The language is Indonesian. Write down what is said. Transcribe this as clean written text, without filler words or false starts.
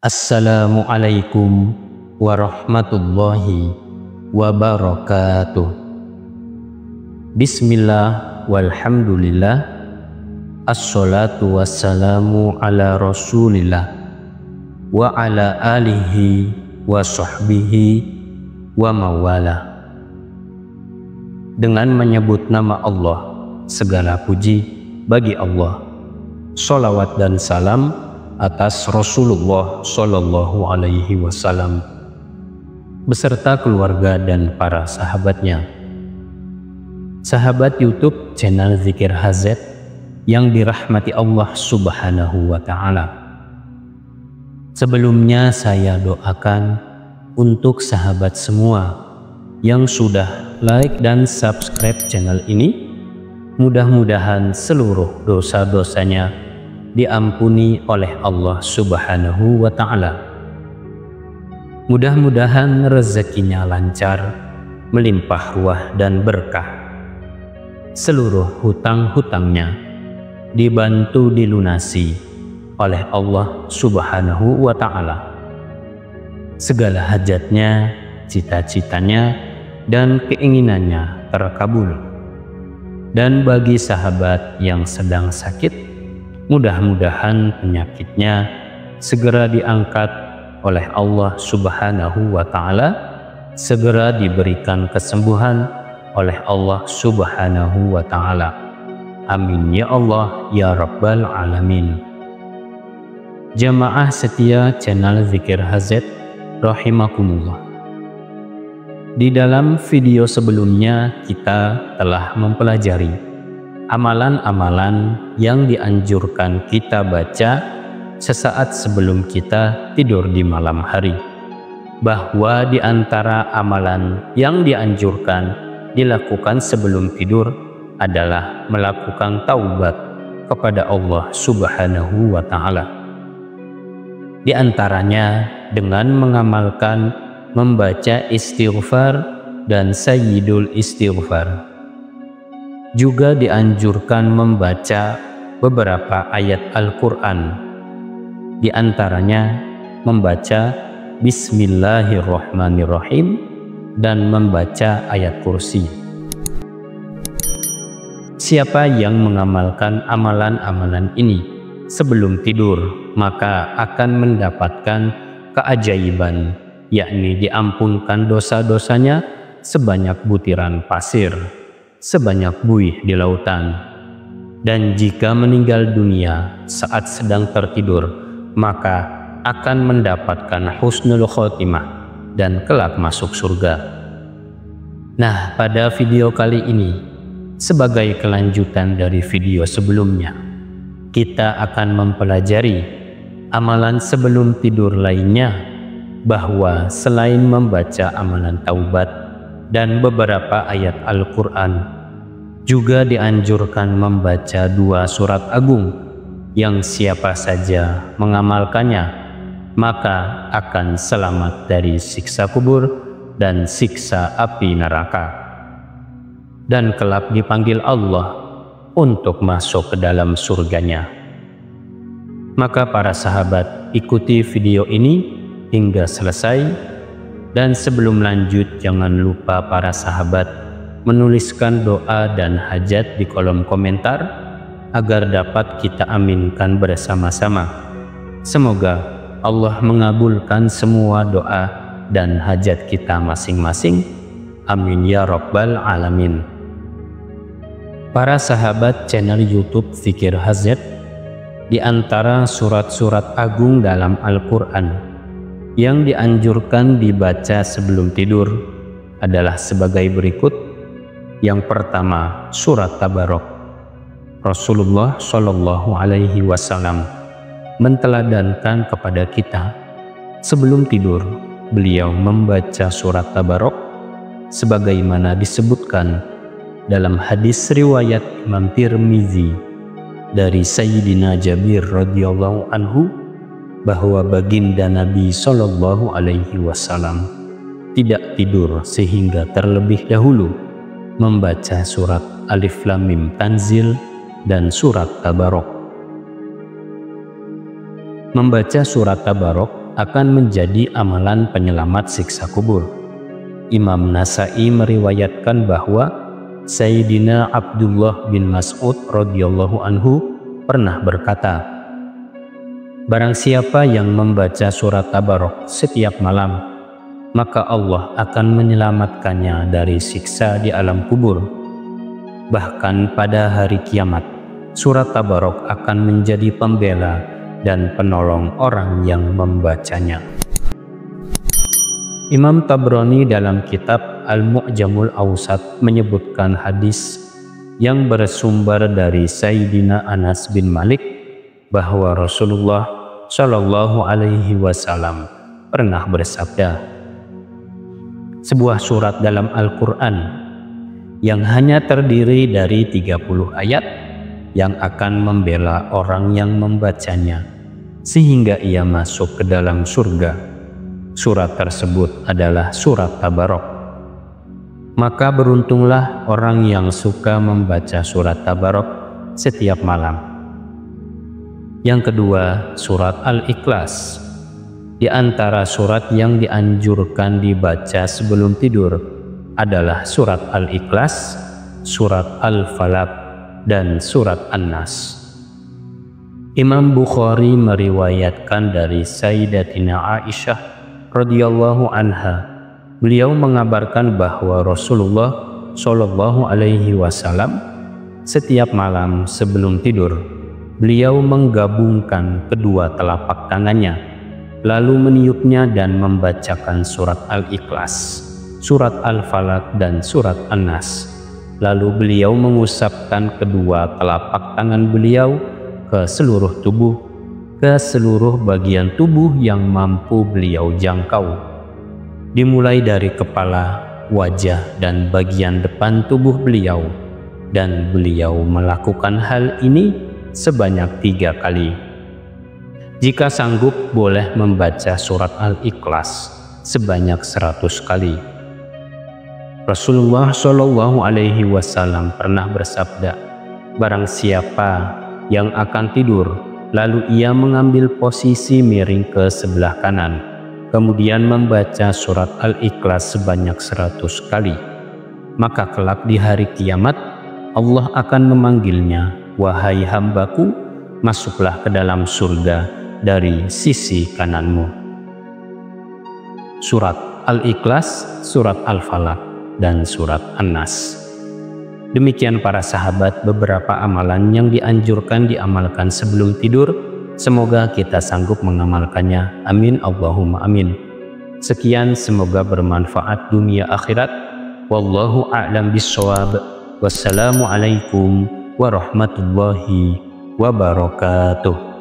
Assalamualaikum warahmatullahi wabarakatuh. Bismillah walhamdulillah, assalatu wassalamu ala rasulillah wa ala alihi wa sahbihi wa mawala. Dengan menyebut nama Allah, segala puji bagi Allah. Sholawat dan salam atas Rasulullah Shallallahu Alaihi Wasallam beserta keluarga dan para sahabatnya. Sahabat YouTube channel Zikir HZ yang dirahmati Allah Subhanahu wa Ta'ala. Sebelumnya saya doakan untuk sahabat semua yang sudah like dan subscribe channel ini, mudah-mudahan seluruh dosa-dosanya diampuni oleh Allah Subhanahu wa Ta'ala. Mudah-mudahan rezekinya lancar, melimpah ruah dan berkah. Seluruh hutang-hutangnya dibantu dilunasi oleh Allah Subhanahu wa Ta'ala. Segala hajatnya, cita-citanya, dan keinginannya terkabul. Dan bagi sahabat yang sedang sakit, mudah-mudahan penyakitnya segera diangkat oleh Allah Subhanahu wa Ta'ala, segera diberikan kesembuhan oleh Allah Subhanahu wa Ta'ala. Amin ya Allah ya Rabbal Alamin. Jamaah setia channel Zikir HZ rahimakumullah. Di dalam video sebelumnya kita telah mempelajari amalan-amalan yang dianjurkan kita baca sesaat sebelum kita tidur di malam hari, bahwa di antara amalan yang dianjurkan dilakukan sebelum tidur adalah melakukan taubat kepada Allah Subhanahu wa Ta'ala. Di antaranya dengan mengamalkan membaca istighfar dan sayyidul istighfar. Juga dianjurkan membaca beberapa ayat Al-Quran, di antaranya membaca Bismillahirrahmanirrahim dan membaca ayat kursi. Siapa yang mengamalkan amalan-amalan ini sebelum tidur, maka akan mendapatkan keajaiban, yakni diampunkan dosa-dosanya sebanyak butiran pasir, sebanyak buih di lautan. Dan jika meninggal dunia saat sedang tertidur, maka akan mendapatkan husnul khotimah dan kelak masuk surga. Nah, pada video kali ini, sebagai kelanjutan dari video sebelumnya, kita akan mempelajari amalan sebelum tidur lainnya, bahwa selain membaca amalan taubat dan beberapa ayat Al-Quran, juga dianjurkan membaca 2 surat agung yang siapa saja mengamalkannya maka akan selamat dari siksa kubur dan siksa api neraka, dan kelak dipanggil Allah untuk masuk ke dalam surganya. Maka para sahabat, ikuti video ini hingga selesai. Dan sebelum lanjut, jangan lupa para sahabat menuliskan doa dan hajat di kolom komentar agar dapat kita aminkan bersama-sama. Semoga Allah mengabulkan semua doa dan hajat kita masing-masing. Amin ya Rabbal Alamin. Para sahabat channel YouTube Zikir HZ, di antara surat-surat agung dalam Al-Quran yang dianjurkan dibaca sebelum tidur adalah sebagai berikut. Yang pertama, surat Tabarok. Rasulullah Shallallahu Alaihi Wasallam menteladankan kepada kita sebelum tidur beliau membaca surat Tabarok, sebagaimana disebutkan dalam hadis riwayat Imam Tirmizi dari Sayyidina Jabir radhiyallahu anhu, bahwa baginda Nabi Shallallahu Alaihi Wasallam tidak tidur sehingga terlebih dahulu membaca surat Alif Lam Mim Tanzil dan surat Tabarok. Membaca surat Tabarok akan menjadi amalan penyelamat siksa kubur. Imam Nasa'i meriwayatkan bahwa Sayyidina Abdullah bin Mas'ud radhiyallahu anhu pernah berkata, "Barang siapa yang membaca surat Tabarok setiap malam, maka Allah akan menyelamatkannya dari siksa di alam kubur. Bahkan pada hari kiamat, surat Tabarok akan menjadi pembela dan penolong orang yang membacanya." Imam Tabrani dalam kitab Al-Mu'jamul Awsat menyebutkan hadis yang bersumber dari Sayyidina Anas bin Malik bahwa Rasulullah Shallallahu Alaihi Wasallam pernah bersabda, "Sebuah surat dalam Al-Quran yang hanya terdiri dari 30 ayat yang akan membela orang yang membacanya sehingga ia masuk ke dalam surga. Surat tersebut adalah surat Tabarok. Maka beruntunglah orang yang suka membaca surat Tabarok setiap malam." Yang kedua, surat Al-Ikhlas. Di antara surat yang dianjurkan dibaca sebelum tidur adalah surat Al-Ikhlas, surat Al-Falaq, dan surat An-Nas. Imam Bukhari meriwayatkan dari Sayyidatina Aisyah radhiyallahu anha, beliau mengabarkan bahwa Rasulullah Shallallahu Alaihi Wasallam setiap malam sebelum tidur, beliau menggabungkan kedua telapak tangannya, lalu meniupnya dan membacakan surat Al-Ikhlas, surat Al-Falaq, dan surat An-Nas. Lalu beliau mengusapkan kedua telapak tangan beliau ke seluruh tubuh, ke seluruh bagian tubuh yang mampu beliau jangkau, dimulai dari kepala, wajah, dan bagian depan tubuh beliau, dan beliau melakukan hal ini sebanyak 3 kali. Jika sanggup, boleh membaca surat Al-Ikhlas sebanyak 100 kali. Rasulullah Shallallahu Alaihi Wasallam pernah bersabda, "Barang siapa yang akan tidur lalu ia mengambil posisi miring ke sebelah kanan, kemudian membaca surat Al-Ikhlas sebanyak 100 kali, maka kelak di hari kiamat Allah akan memanggilnya, 'Wahai hambaku, masuklah ke dalam surga dari sisi kananmu.'" Surat Al-Ikhlas, surat Al-Falaq, dan surat An-Nas. Demikian para sahabat beberapa amalan yang dianjurkan diamalkan sebelum tidur. Semoga kita sanggup mengamalkannya. Amin Allahumma amin. Sekian, semoga bermanfaat dunia akhirat. Wallahu a'lam bishawab. Wassalamualaikum warahmatullahi wabarakatuh.